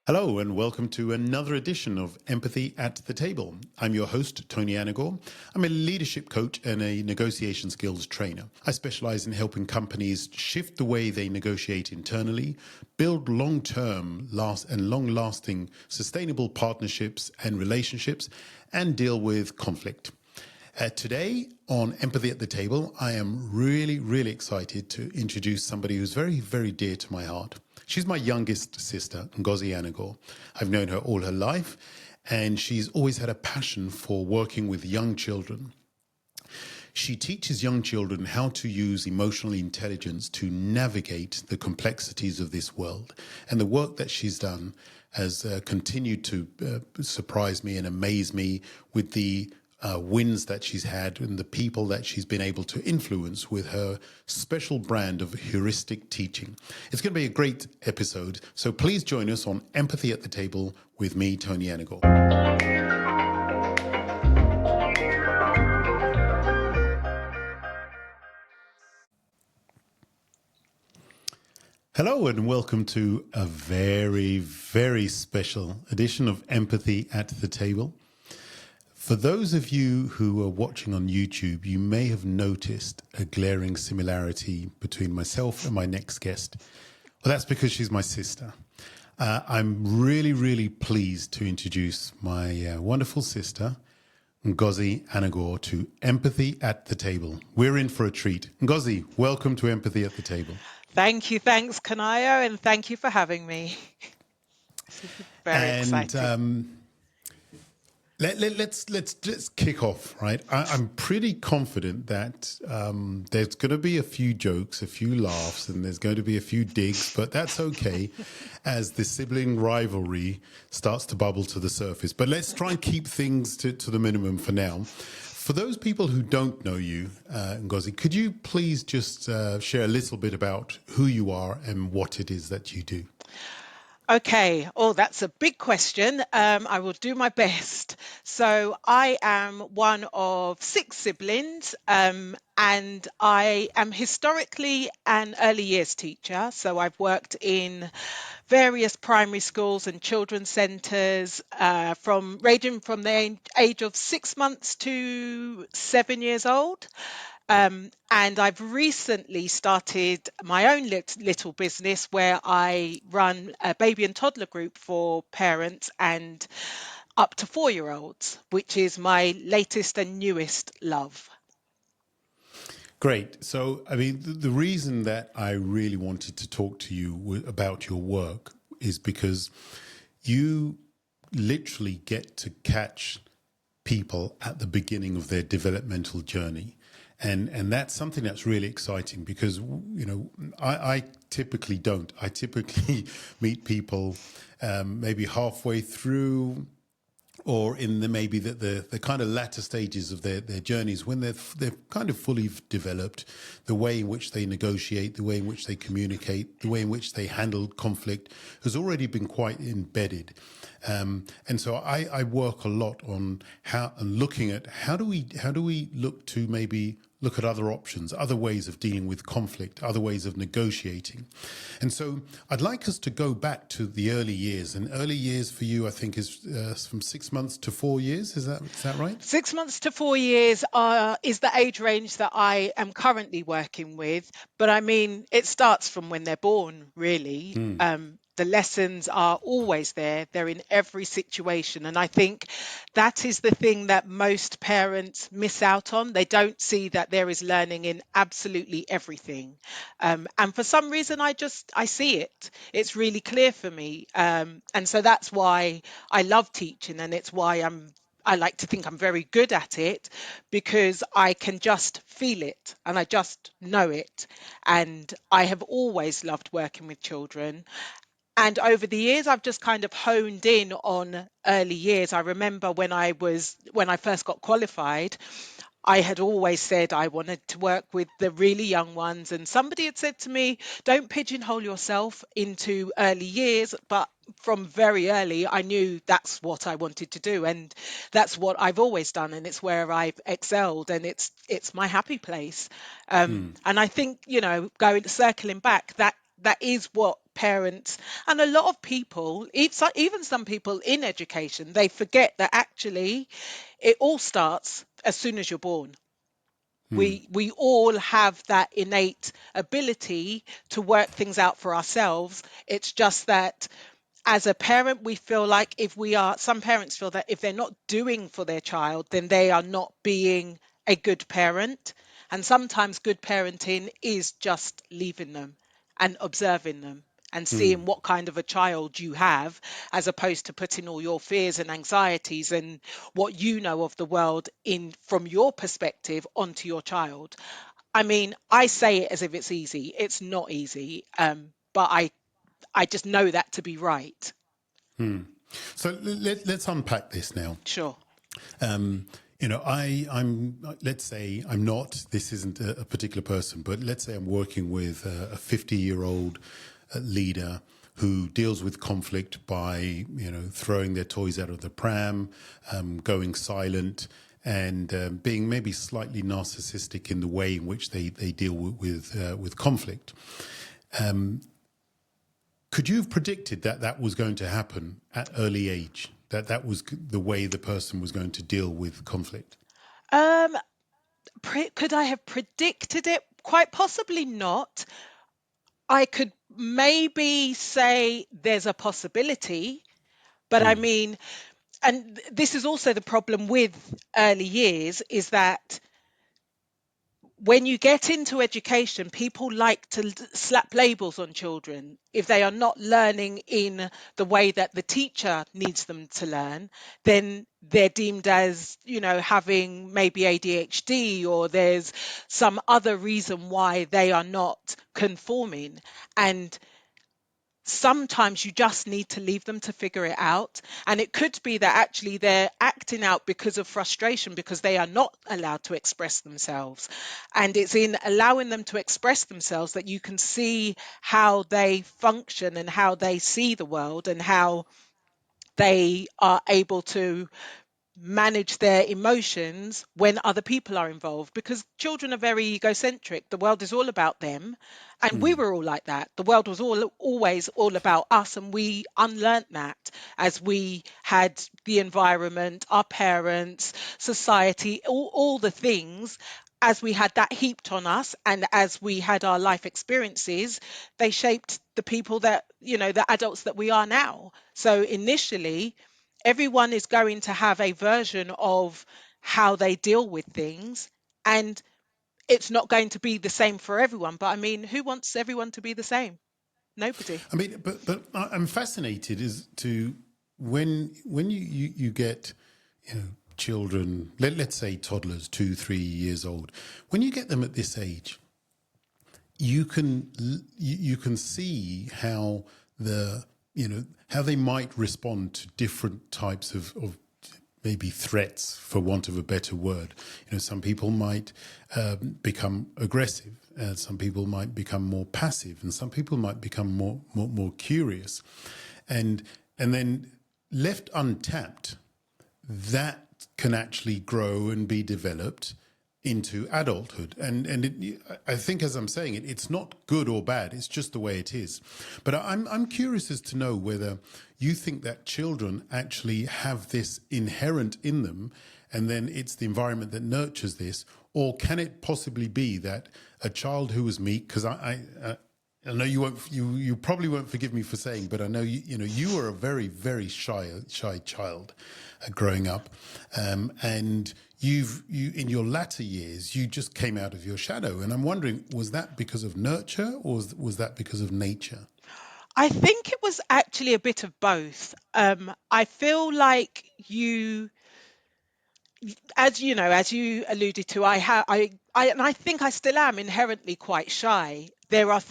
Hello and welcome to another edition of Empathy at the Table. I'm your host, Tony Anagor. I'm a leadership coach and a negotiation skills trainer. I specialize in helping companies shift the way they negotiate internally, build long-term, long-lasting, sustainable partnerships and relationships, and deal with conflict. Today on Empathy at the Table, I am really excited to introduce somebody who's very dear to my heart. She's my youngest sister, Ngozi Anagor. I've known her all her life, and she's always had a passion for working with young children. She teaches young children how to use emotional intelligence to navigate the complexities of this world. And the work that she's done has continued to surprise me and amaze me with the wins that she's had and the people that she's been able to influence with her special brand of heuristic teaching. It's going to be a great episode, so please join us on Empathy at the Table with me, Tony Anagor. Hello and welcome to a very special edition of Empathy at the Table. For those of you who are watching on YouTube, you may have noticed a glaring similarity between myself and my next guest. Well, that's because she's my sister. I'm really pleased to introduce my wonderful sister, Ngozi Anagor, to Empathy at the Table. We're in for a treat. Ngozi, welcome to Empathy at the Table. Thank you. Thanks, Kanayo, and thank you for having me. Very exciting. Let's kick off, right? I'm pretty confident that there's going to be a few jokes, a few laughs, and there's going to be a few digs, but that's okay as the sibling rivalry starts to bubble to the surface. But let's try and keep things to the minimum for now. For those people who don't know you, Ngozi, could you please just share a little bit about who you are and what it is that you do? Okay. Oh, that's a big question. I will do my best. So I am one of 6 siblings, and I am historically an early years teacher. So I've worked in various primary schools and children's centres, ranging from the age of 6 months to 7 years old. And I've recently started my own little business where I run a baby and toddler group for parents and up to 4-year-olds, which is my latest and newest love. Great. So, I mean, the reason that I really wanted to talk to you about your work is because you literally get to catch people at the beginning of their developmental journey. And that's something that's really exciting because, you know, I typically don't. I typically meet people maybe halfway through or in the kind of latter stages of their journeys when they're kind of fully developed, the way in which they negotiate, the way in which they communicate, the way in which they handle conflict has already been quite embedded. And so I work a lot on looking at how do we look to maybe look at other options, other ways of dealing with conflict, other ways of negotiating. And so I'd like us to go back to the early years. And early years for you, I think, is from 6 months to 4 years. Is that right? 6 months to 4 years is the age range that I am currently working with. But I mean, it starts from when they're born, really. The lessons are always there. They're in every situation. And I think that is the thing that most parents miss out on. They don't see that there is learning in absolutely everything. And for some reason, I see it. It's really clear for me. And so that's why I love teaching, and it's why I like to think I'm very good at it because I can just feel it and I just know it. And I have always loved working with children. And over the years, I've just kind of honed in on early years. I remember when I first got qualified, I had always said I wanted to work with the really young ones. And somebody had said to me, don't pigeonhole yourself into early years. But from very early, I knew that's what I wanted to do. And that's what I've always done. And it's where I've excelled. And it's my happy place. And I think, circling back, that is what parents and a lot of people, even some people in education, they forget that actually it all starts as soon as you're born. We all have that innate ability to work things out for ourselves. It's just that as a parent, we feel like if we are, some parents feel that if they're not doing for their child, then they are not being a good parent. And sometimes good parenting is just leaving them and observing them and seeing what kind of a child you have, as opposed to putting all your fears and anxieties and what you know of the world in from your perspective onto your child. I mean, I say it as if it's easy. It's not easy, but I just know that to be right. So let's unpack this now. Sure. Um, I'm, let's say I'm not, this isn't a particular person, but let's say I'm working with a 50-year-old leader who deals with conflict by, throwing their toys out of the pram, going silent, and being maybe slightly narcissistic in the way in which they deal with conflict. Could you have predicted that that was going to happen at early age? That was the way the person was going to deal with conflict? Um, could I have predicted it? Quite possibly not. I could maybe say there's a possibility, but I mean, and this is also the problem with early years, is that when you get into education, people like to slap labels on children. If they are not learning in the way that the teacher needs them to learn, then they're deemed as, having maybe ADHD, or there's some other reason why they are not conforming. And sometimes you just need to leave them to figure it out. And it could be that actually they're acting out because of frustration, because they are not allowed to express themselves. And it's in allowing them to express themselves that you can see how they function and how they see the world and how they are able to manage their emotions when other people are involved, because children are very egocentric. The world is all about them, and we were all like that. The world was always all about us, and we unlearned that as we had the environment, our parents, society, all the things. As we had that heaped on us, and as we had our life experiences, they shaped the people that, the adults that we are now. So initially, everyone is going to have a version of how they deal with things, and it's not going to be the same for everyone. But I mean, who wants everyone to be the same? Nobody. I mean, but I'm fascinated as to when you get, children, let's say toddlers, 2-3 years old, when you get them at this age, you can see how how they might respond to different types of maybe threats, for want of a better word. Some people might become aggressive, some people might become more passive, and some people might become more curious, and then left untapped, that can actually grow and be developed into adulthood. I think, as I'm saying it, it's not good or bad. It's just the way it is. But I'm curious as to know whether you think that children actually have this inherent in them, and then it's the environment that nurtures this, or can it possibly be that a child who was meek, because I know you won't. You probably won't forgive me for saying, but I know you were a very, very shy child growing up, and you in your latter years you just came out of your shadow. And I'm wondering, was that because of nurture, or was that because of nature? I think it was actually a bit of both. I feel like as you alluded to, and I think I still am inherently quite shy. There are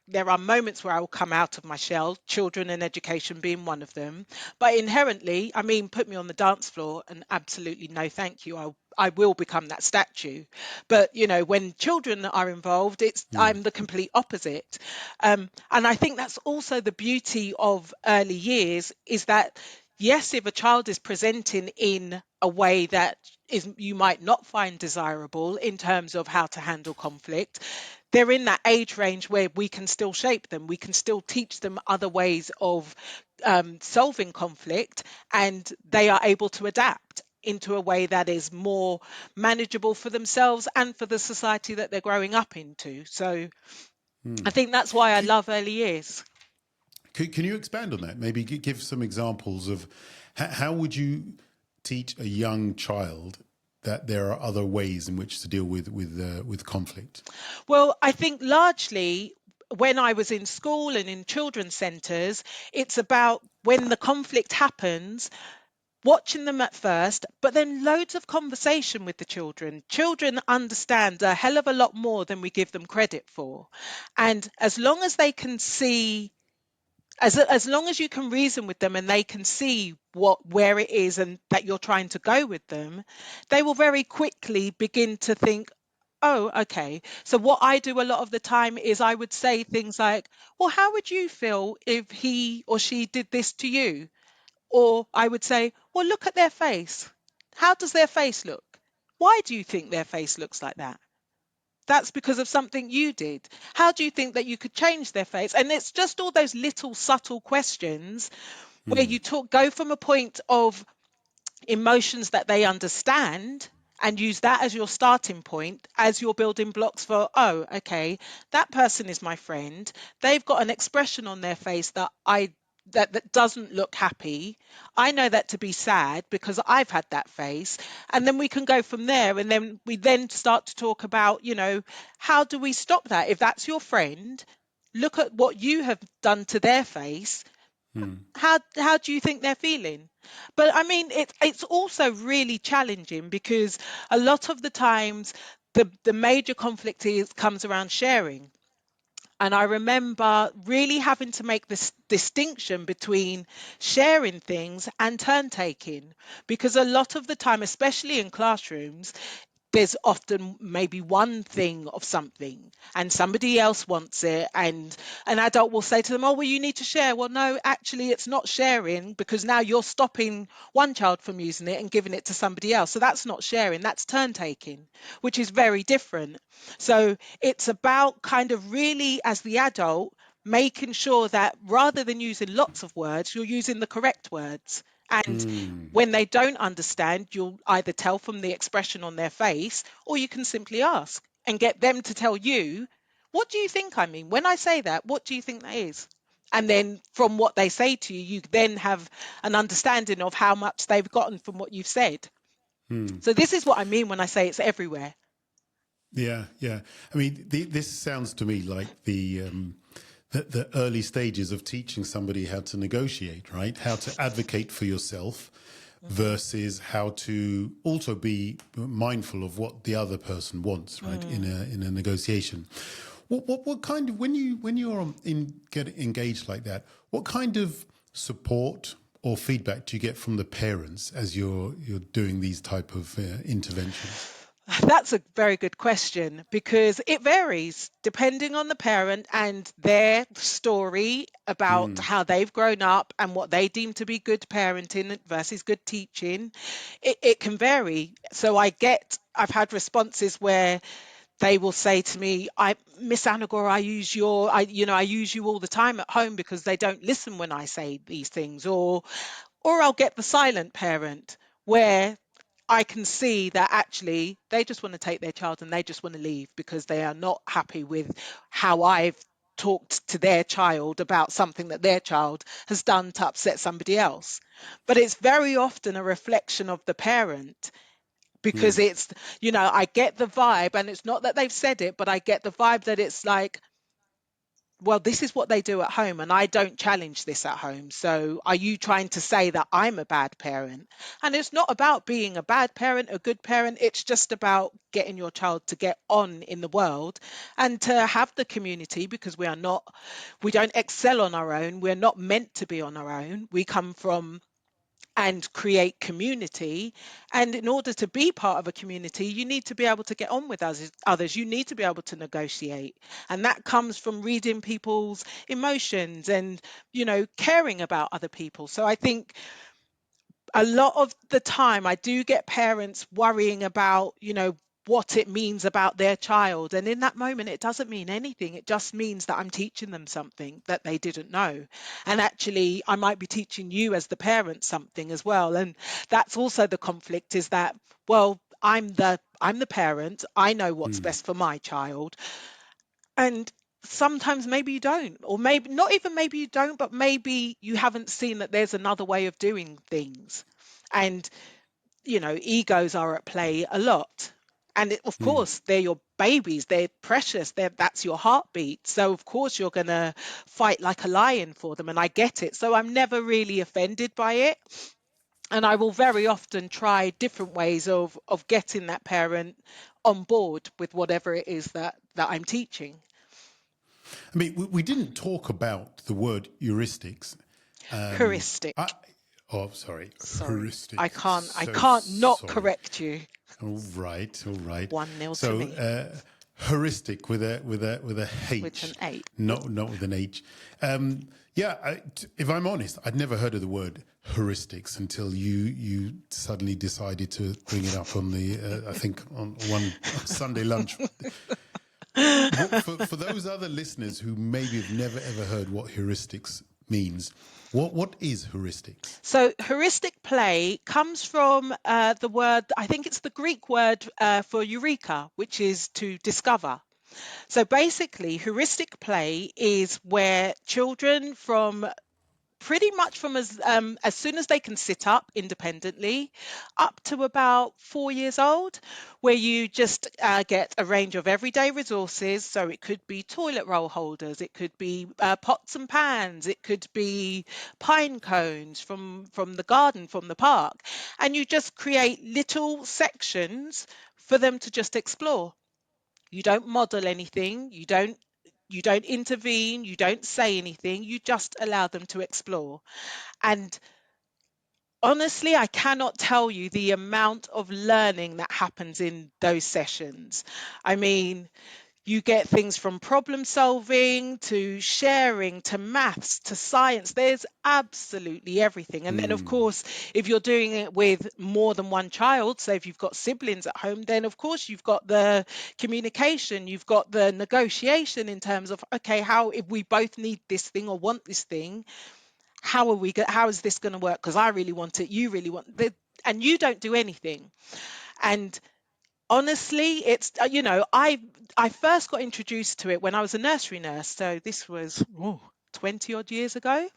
there are moments where I will come out of my shell, children and education being one of them. But inherently, I mean, put me on the dance floor and absolutely no, thank you. I will become that statue. But when children are involved, I'm the complete opposite. And I think that's also the beauty of early years, is that yes, if a child is presenting in a way that is you might not find desirable in terms of how to handle conflict, they're in that age range where we can still shape them. We can still teach them other ways of solving conflict, and they are able to adapt into a way that is more manageable for themselves and for the society that they're growing up into. So I think that's why I love early years. Can you expand on that? Maybe give some examples of how would you teach a young child that there are other ways in which to deal with conflict? Well, I think largely when I was in school and in children's centres, it's about when the conflict happens, watching them at first, but then loads of conversation with the children. Children understand a hell of a lot more than we give them credit for. And as long as they can see, as long as you can reason with them and they can see where it is and that you're trying to go with them, they will very quickly begin to think, oh, okay. So what I do a lot of the time is I would say things like, well, how would you feel if he or she did this to you? Or I would say, well, look at their face. How does their face look? Why do you think their face looks like that? That's because of something you did. How do you think that you could change their face? And it's just all those little subtle questions where you go from a point of emotions that they understand and use that as your starting point as your building blocks for, oh, okay, that person is my friend, they've got an expression on their face that doesn't look happy. I know that to be sad because I've had that face. And then we can go from there, and then we then start to talk about, how do we stop that? If that's your friend, look at what you have done to their face. How do you think they're feeling? But I mean, it's also really challenging because a lot of the times the major conflict comes around sharing. And I remember really having to make this distinction between sharing things and turn taking, because a lot of the time, especially in classrooms, there's often maybe one thing of something and somebody else wants it, and an adult will say to them, oh, well, you need to share. Well, no, actually it's not sharing, because now you're stopping one child from using it and giving it to somebody else. So that's not sharing, that's turn taking, which is very different. So it's about kind of really, as the adult, making sure that rather than using lots of words, you're using the correct words. And when they don't understand, you'll either tell from the expression on their face, or you can simply ask and get them to tell you, what do you think I mean? When I say that, what do you think that is? And then from what they say to you, you then have an understanding of how much they've gotten from what you've said. So this is what I mean when I say it's everywhere. Yeah, yeah. I mean, this sounds to me like the early stages of teaching somebody how to negotiate, right? How to advocate for yourself versus how to also be mindful of what the other person wants, right? In a negotiation. What kind of when you're get engaged like that? What kind of support or feedback do you get from the parents as you're doing these type of interventions? That's a very good question, because it varies depending on the parent and their story about how they've grown up and what they deem to be good parenting versus good teaching. It can vary. So I've had responses where they will say to me, Miss Anagor, I use you all the time at home because they don't listen when I say these things. Or I'll get the silent parent where I can see that actually they just want to take their child and they just want to leave because they are not happy with how I've talked to their child about something that their child has done to upset somebody else. But it's very often a reflection of the parent, because I get the vibe, and it's not that they've said it, but I get the vibe that it's like, well, this is what they do at home, and I don't challenge this at home. So are you trying to say that I'm a bad parent? And it's not about being a bad parent, a good parent. It's just about getting your child to get on in the world and to have the community, because we don't excel on our own. We're not meant to be on our own. We come from and create community. And in order to be part of a community, you need to be able to get on with others. You need to be able to negotiate. And that comes from reading people's emotions and, caring about other people. So I think a lot of the time I do get parents worrying about, what it means about their child. And in that moment, it doesn't mean anything. It just means that I'm teaching them something that they didn't know. And actually, I might be teaching you as the parent something as well. And that's also the conflict, is that, well, I'm the parent. I know what's best for my child. And sometimes maybe you don't, or maybe not even maybe you don't, but maybe you haven't seen that there's another way of doing things. And egos are at play a lot. And of course, they're your babies, they're precious, that's your heartbeat. So, of course, you're going to fight like a lion for them. And I get it. So, I'm never really offended by it. And I will very often try different ways of getting that parent on board with whatever it is that I'm teaching. I mean, we didn't talk about the word heuristics. Heuristic. I, oh, sorry, Sorry. I heuristic. can't I So can't not sorry. correct you. All right, all right. 1-0 to So me heuristic with a with an H, 8. not with an H. Yeah, if I'm honest, I'd never heard of the word heuristics until you suddenly decided to bring it up on the I think on one Sunday lunch. For those other listeners who maybe have never ever heard what heuristics means, what is heuristics? So heuristic play comes from the word, I think it's the Greek word for eureka, which is to discover. So basically, heuristic play is where children from pretty much from as soon as they can sit up independently up to about 4 years old, where you just get a range of everyday resources. So it could be toilet roll holders, it could be pots and pans, it could be pine cones from the garden, from the park, and you just create little sections for them to just explore. You don't model anything, you don't intervene, you don't say anything, you just allow them to explore. And honestly, I cannot tell you the amount of learning that happens in those sessions. I mean, you get things from problem solving to sharing to maths to science. There's absolutely everything. And then, of course, if you're doing it with more than one child, so if you've got siblings at home, then of course you've got the communication, you've got the negotiation in terms of, okay, how, if we both need this thing or want this thing, how is this going to work? Because I really want it, you really want it, and you don't do anything. And honestly, it's I first got introduced to it when I was a nursery nurse, so this was 20 odd years ago.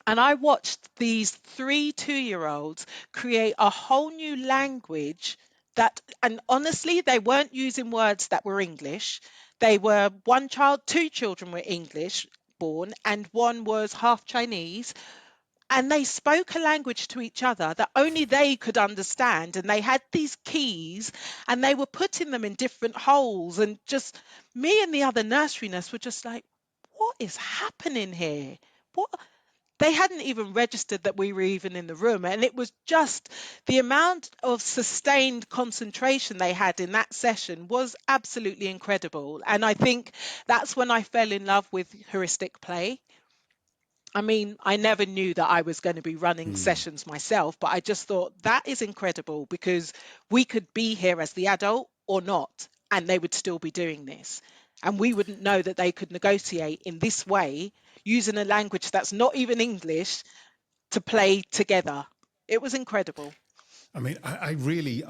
And I watched these 3 2-year-olds create a whole new language that, and honestly, they weren't using words that were English. They were, one child, 2 children were English born, and one was half Chinese, and they spoke a language to each other that only they could understand. And they had these keys and they were putting them in different holes. And just me and the other nursery nurse were just like, what is happening here? What? They hadn't even registered that we were even in the room. And it was just the amount of sustained concentration they had in that session was absolutely incredible. And I think that's when I fell in love with heuristic play. I mean, I never knew that I was going to be running sessions myself, but I just thought that is incredible because we could be here as the adult or not, and they would still be doing this. And we wouldn't know that they could negotiate in this way using a language that's not even English to play together. It was incredible. I mean, I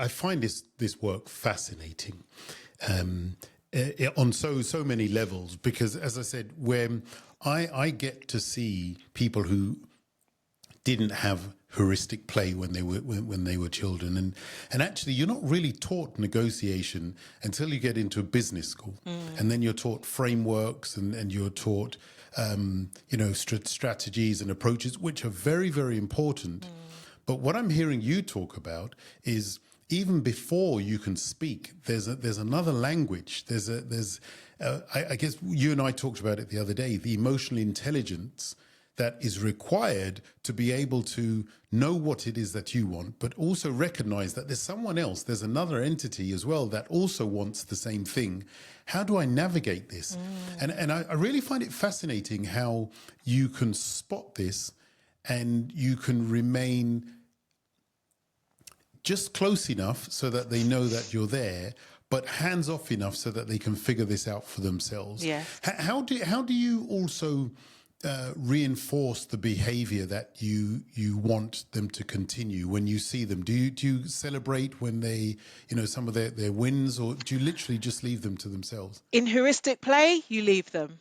find this work fascinating, on so many levels, because as I said, when I get to see people who didn't have heuristic play when they were children, and actually you're not really taught negotiation until you get into a business school, and then you're taught frameworks and you're taught strategies and approaches, which are very, very important. But what I'm hearing you talk about is even before you can speak, there's another language. I guess you and I talked about it the other day, the emotional intelligence that is required to be able to know what it is that you want, but also recognize that there's someone else, there's another entity as well that also wants the same thing. How do I navigate this? And I really find it fascinating how you can spot this and you can remain just close enough so that they know that you're there, but hands off enough so that they can figure this out for themselves. Yes. How do you also reinforce the behavior that you want them to continue when you see them? Do you celebrate when they, some of their wins, or do you literally just leave them to themselves? In heuristic play, you leave them.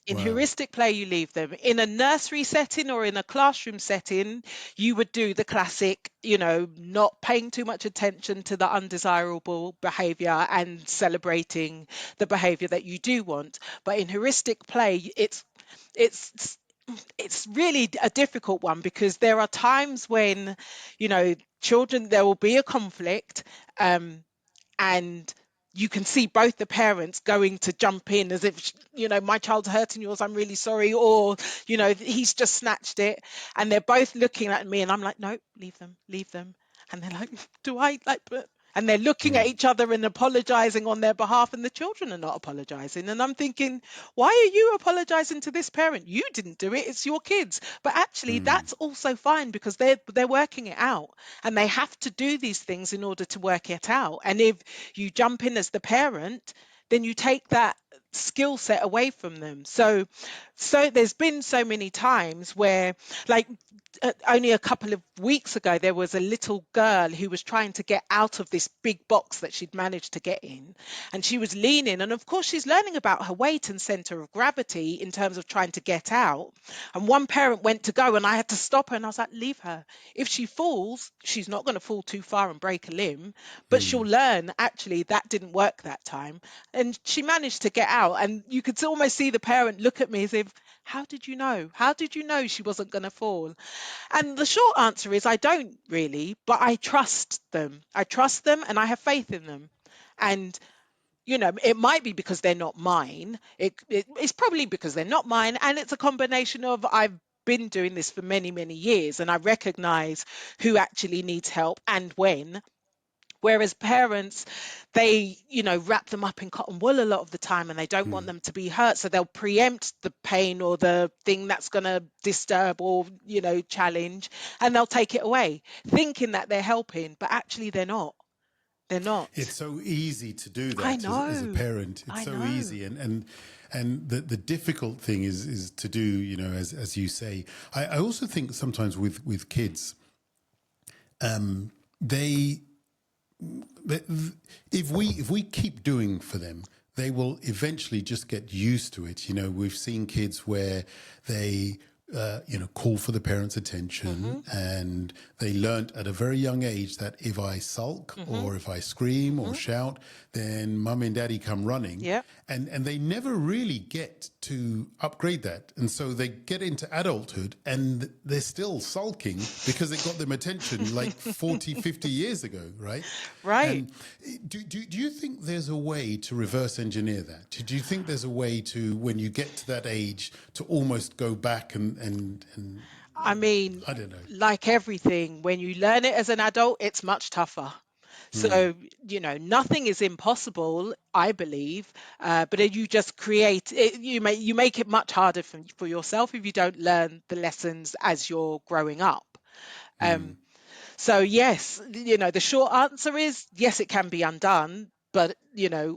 In Wow. heuristic play, you leave them. In a nursery setting or in a classroom setting, you would do the classic, not paying too much attention to the undesirable behavior and celebrating the behavior that you do want. But in heuristic play, it's it's really a difficult one, because there are times when, children, there will be a conflict, um, and you can see both the parents going to jump in as if, my child's hurting yours, I'm really sorry, or, he's just snatched it, and they're both looking at me and I'm like, no, leave them, leave them. And they're like, do I like, but, and they're looking at each other and apologizing on their behalf, and the children are not apologizing, and I'm thinking, why are you apologizing to this parent? You didn't do it, it's your kids. But actually that's also fine, because they're working it out, and they have to do these things in order to work it out. And if you jump in as the parent, then you take that skill set away from them. So there's been so many times where, like, only a couple of weeks ago, there was a little girl who was trying to get out of this big box that she'd managed to get in, and she was leaning, and of course she's learning about her weight and center of gravity in terms of trying to get out. And one parent went to go, and I had to stop her, and I was like, leave her. If she falls, she's not going to fall too far and break a limb, but she'll learn, actually that didn't work that time. And she managed to get out, and you could almost see the parent look at me as if, how did you know? How did you know she wasn't going to fall? And the short answer is, I don't really, but I trust them. I trust them and I have faith in them. And, it might be because they're not mine. It's probably because they're not mine. And it's a combination of, I've been doing this for many, many years, and I recognize who actually needs help and when. Whereas parents, they, wrap them up in cotton wool a lot of the time, and they don't want them to be hurt. So they'll preempt the pain or the thing that's going to disturb or, challenge, and they'll take it away, thinking that they're helping, but actually they're not. They're not. It's so easy to do I that as a know. parent. It's I so know. easy, and the difficult thing is to do. As you say. I also think sometimes with kids, they but if we keep doing for them, they will eventually just get used to it. We've seen kids where they call for the parents' attention, Hmm. and they learnt at a very young age that if I sulk Hmm. or if I scream or Hmm. shout, then mum and daddy come running, Yep. and they never really get to upgrade that, and so they get into adulthood and they're still sulking because it got them attention like 40, 50 years ago, right? Right. And do you think there's a way to reverse engineer that? Do you think there's a way to, when you get to that age, to almost go back and I mean, I don't know. like everything, when you learn it as an adult, it's much tougher. So, nothing is impossible, I believe, but you just create it, you make it much harder for yourself if you don't learn the lessons as you're growing up. Um, so yes, the short answer is yes, it can be undone, but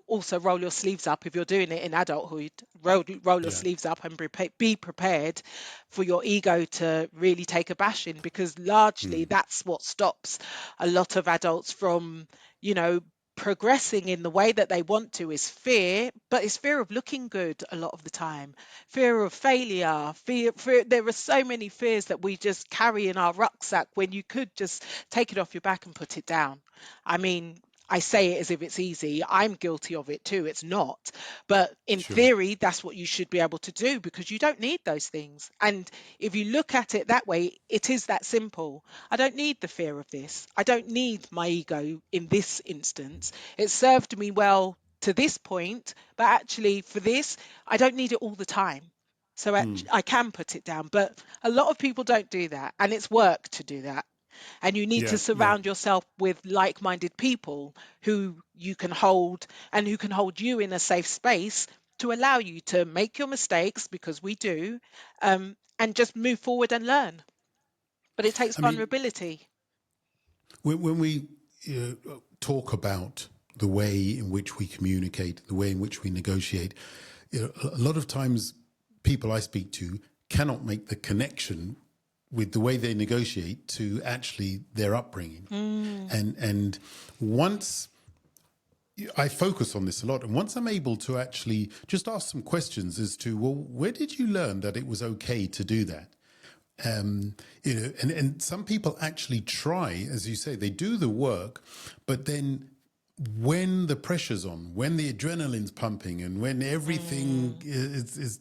also roll your sleeves up if you're doing it in adulthood. Roll your Yeah, sleeves up and be prepared for your ego to really take a bashing, because largely that's what stops a lot of adults from, you know, progressing in the way that they want to, is fear, but it's fear of looking good a lot of the time, fear of failure, fear. There are so many fears that we just carry in our rucksack, when you could just take it off your back and put it down. I mean, I say it as if it's easy. I'm guilty of it too. It's not. But in sure. theory, that's what you should be able to do, because you don't need those things. And if you look at it that way, it is that simple. I don't need the fear of this. I don't need my ego in this instance. It served me well to this point, but actually for this, I don't need it all the time. So I can put it down. But a lot of people don't do that, and it's work to do that. And you need to Yeah, yeah. surround yourself with like-minded people who you can hold, and who can hold you in a safe space to allow you to make your mistakes, because we do, and just move forward and learn. But it takes I mean, vulnerability. when we talk about the way in which we communicate, the way in which we negotiate, a lot of times people I speak to cannot make the connection with the way they negotiate to actually their upbringing. And once I focus on this a lot, and once I'm able to actually just ask some questions as to, well, where did you learn that it was okay to do that? And some people actually try, as you say, they do the work, but then when the pressure's on, when the adrenaline's pumping, and when everything is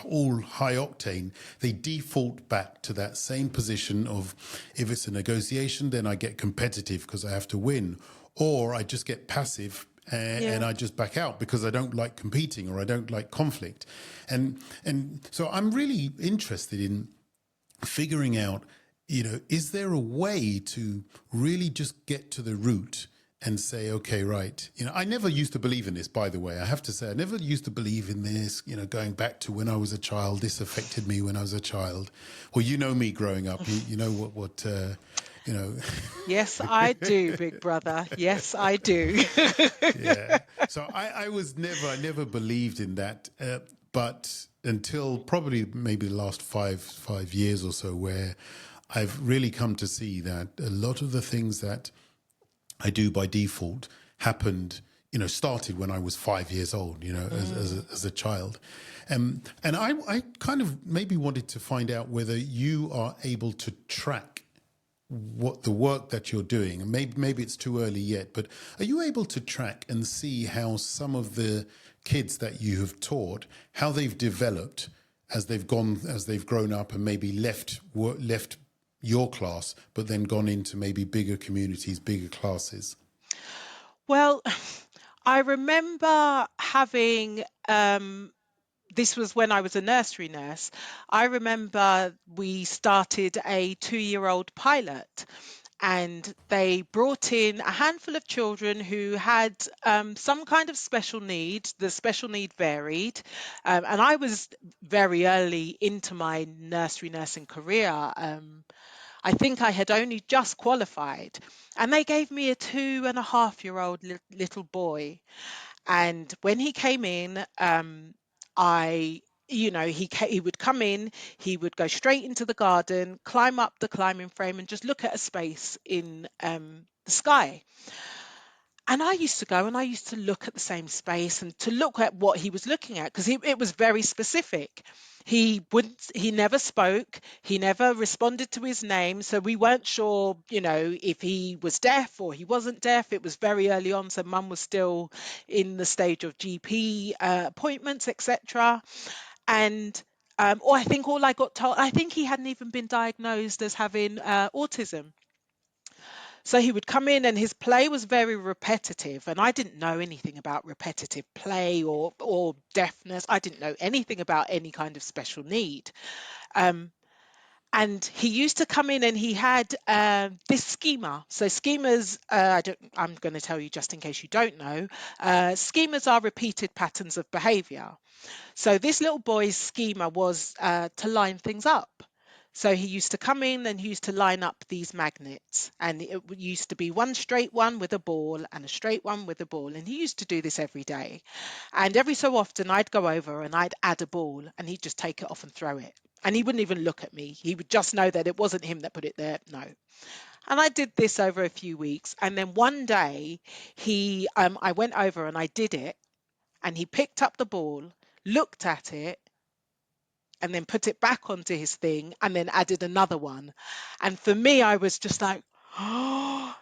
all high octane, they default back to that same position of, if it's a negotiation, then I get competitive because I have to win, or I just get passive and I just back out because I don't like competing or I don't like conflict. And so I'm really interested in figuring out, is there a way to really just get to the root and say, okay, right. I never used to believe in this, by the way. I have to say, I never used to believe in this, going back to when I was a child. This affected me when I was a child. Well, you know me growing up. You know what Yes, I do, big brother. Yes, I do. Yeah. So I never believed in that. But until probably maybe the last five years or so, where I've really come to see that a lot of the things that I do by default happened, started when I was 5 years old, as a child. And I kind of maybe wanted to find out whether you are able to track what the work that you're doing, and maybe it's too early yet, but are you able to track and see how some of the kids that you have taught, how they've developed as they've grown up and maybe left your class, but then gone into maybe bigger communities, bigger classes? Well, I remember having this was when I was a nursery nurse. I remember we started a 2-year-old pilot, and they brought in a handful of children who had some kind of special need. The special need varied. And I was very early into my nursery nursing career. I think I had only just qualified, and they gave me a 2.5-year-old little boy. And when he came in, I, he would come in, he would go straight into the garden, climb up the climbing frame, and just look at a space in the sky. And I used to go and I used to look at the same space and to look at what he was looking at, because it was very specific. He never spoke, he never responded to his name. So we weren't sure, if he was deaf or he wasn't deaf. It was very early on. So mum was still in the stage of GP appointments, etc. And or I think all I got told, I think he hadn't even been diagnosed as having autism. So he would come in and his play was very repetitive, and I didn't know anything about repetitive play or deafness. I didn't know anything about any kind of special need. Um, and he used to come in and he had this schema. So schemas, I'm going to tell you just in case you don't know, schemas are repeated patterns of behavior. So this little boy's schema was to line things up. So he used to come in and he used to line up these magnets, and it used to be one straight one with a ball and a straight one with a ball. And he used to do this every day. And every so often I'd go over and I'd add a ball and he'd just take it off and throw it. And he wouldn't even look at me. He would just know that it wasn't him that put it there. No. And I did this over a few weeks. And then one day I went over and I did it, and he picked up the ball, looked at it, and then put it back onto his thing and then added another one. And for me, I was just like, oh,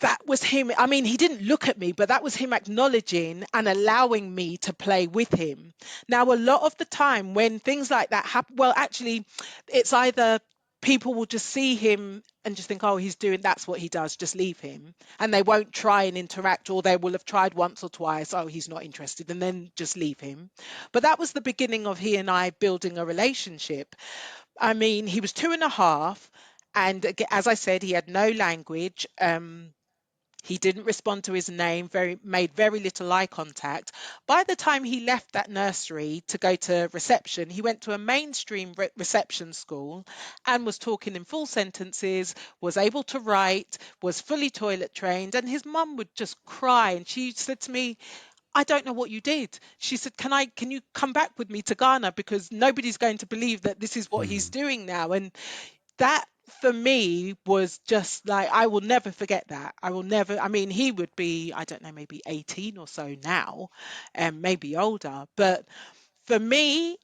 that was him. I mean, he didn't look at me, but that was him acknowledging and allowing me to play with him. Now, a lot of the time when things like that happen, well, actually, it's either people will just see him and just think, oh, he's doing, that's what he does, just leave him. And they won't try and interact, or they will have tried once or twice, oh, he's not interested, and then just leave him. But that was the beginning of he and I building a relationship. I mean, he was 2.5. And as I said, he had no language. He didn't respond to his name, made very little eye contact. By the time he left that nursery to go to reception, he went to a mainstream reception school and was talking in full sentences, was able to write, was fully toilet trained, and his mum would just cry. And she said to me, I don't know what you did. She said, can you come back with me to Ghana? Because nobody's going to believe that this is what he's doing now. And that for me was just like, I will never forget that. I will never, I mean, he would be, I don't know, maybe 18 or so now, and maybe older. But for me,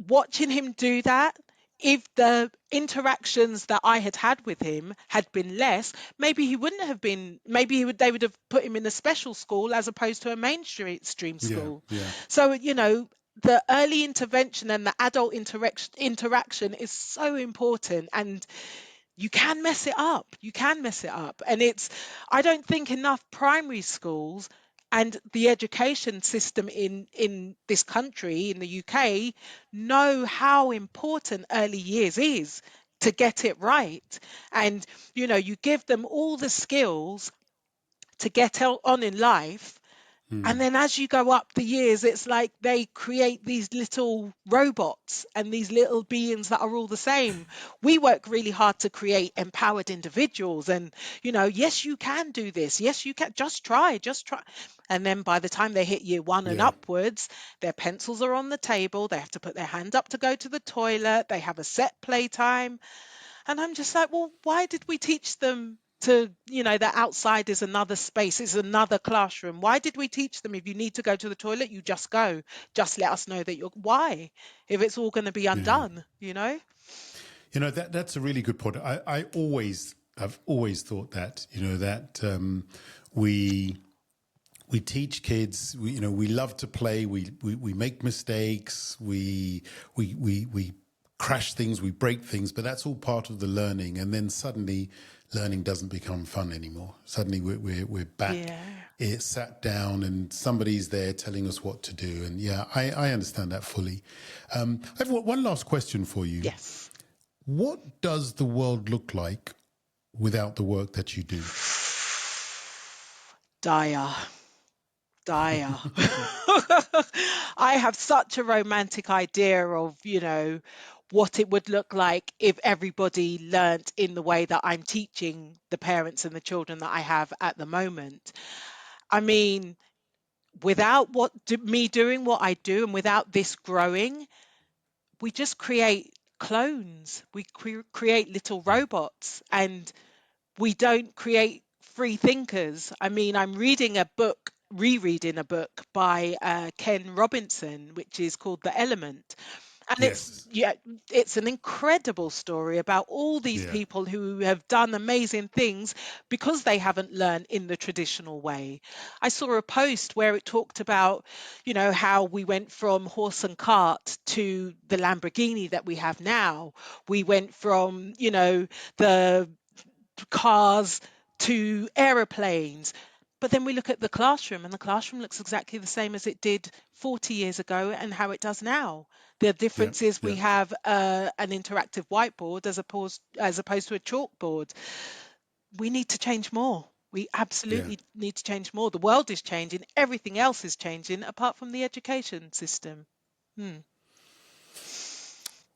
watching him do that, if the interactions that I had had with him had been less, maybe he wouldn't have been, maybe they would have put him in a special school as opposed to a mainstream Yeah, school. yeah, So, the early intervention and the adult interaction is so important. And you can mess it up. You can mess it up. And I don't think enough primary schools and the education system in this country, in the UK, know how important early years is to get it right. And, you give them all the skills to get on in life, and then as you go up the years, it's like they create these little robots and these little beings that are all the same. We work really hard to create empowered individuals. And, yes, you can do this. Yes, you can. Just try, just try. And then by the time they hit year one and yeah. upwards, their pencils are on the table. They have to put their hand up to go to the toilet. They have a set playtime. And I'm just like, well, why did we teach them to, that outside is another space, is another classroom? Why did we teach them if you need to go to the toilet, you just go? Just let us know that why? If it's all going to be Yeah. undone? That's a really good point. I've always thought that, that we teach kids, we love to play, we make mistakes, we crash things, we break things, but that's all part of the learning. And then suddenly learning doesn't become fun anymore. Suddenly we're back, Yeah. it's sat down and somebody's there telling us what to do. And yeah, I understand that fully. I have one last question for you. Yes. What does the world look like without the work that you do? Dire. Dire. I have such a romantic idea of, what it would look like if everybody learnt in the way that I'm teaching the parents and the children that I have at the moment. I mean, without me doing what I do and without this growing, we just create clones. We create little robots, and we don't create free thinkers. I mean, I'm rereading a book by Ken Robinson, which is called The Element. And Yes. it's an incredible story about all these Yeah. people who have done amazing things because they haven't learned in the traditional way. I saw a post where it talked about, how we went from horse and cart to the Lamborghini that we have now. We went from, the cars to aeroplanes. But then we look at the classroom, and the classroom looks exactly the same as it did 40 years ago and how it does now. The Yeah. difference is Yeah. we have an interactive whiteboard as opposed to a chalkboard. We need to change more. We Yeah. absolutely need to change more. The world is changing, everything else is changing apart from the education system. Hmm.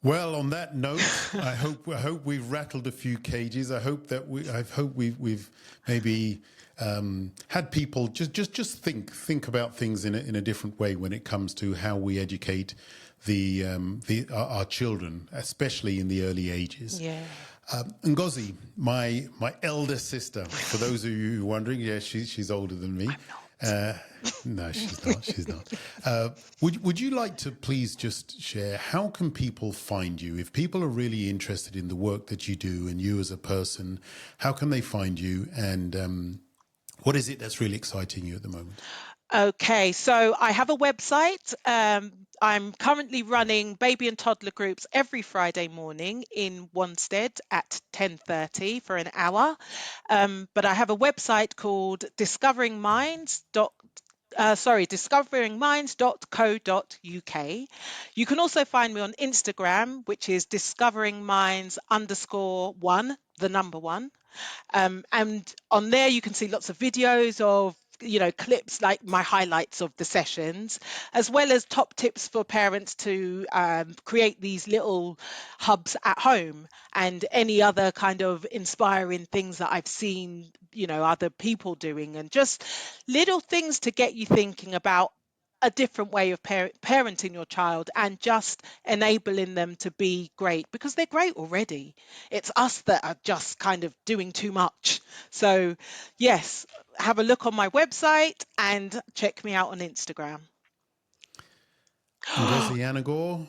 Well, on that note, I hope we've rattled a few cages. I hope we've maybe had people just think about things in a different way when it comes to how we educate our children, especially in the early ages. Yeah. Ngozi, my elder sister, for those of you who are wondering, yeah, she's older than me. I'm not. No, she's not. She's not. Would you like to please just share how can people find you if people are really interested in the work that you do and you as a person? How can they find you, and what is it that's really exciting you at the moment? Okay, so I have a website. I'm currently running baby and toddler groups every Friday morning in Wanstead at 10:30 for an hour. But I have a website called discoveringminds.co.uk. You can also find me on Instagram, which is discoveringminds_1 the number one. And on there, you can see lots of videos of, clips like my highlights of the sessions, as well as top tips for parents to create these little hubs at home, and any other kind of inspiring things that I've seen, other people doing, and just little things to get you thinking about a different way of parenting your child, and just enabling them to be great, because they're great already. It's us that are just kind of doing too much. So, yes, have a look on my website and check me out on Instagram. Ngozi Anagor.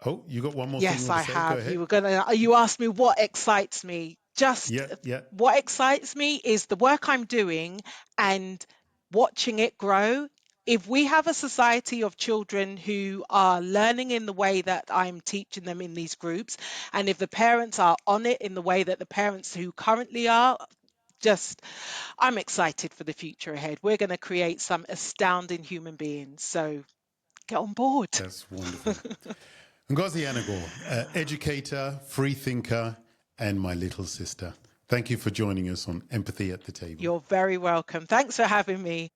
Oh, you got one more thing you Yes, want to I say? Go have. ahead. You asked me what excites me. Just Yeah, yeah. what excites me is the work I'm doing and watching it grow. If we have a society of children who are learning in the way that I'm teaching them in these groups, and if the parents are on it in the way that the parents who currently are, just I'm excited for the future ahead. We're going to create some astounding human beings. So get on board. That's wonderful. Ngozi Anagor, educator, free thinker, and my little sister. Thank you for joining us on Empathy at the Table. You're very welcome. Thanks for having me.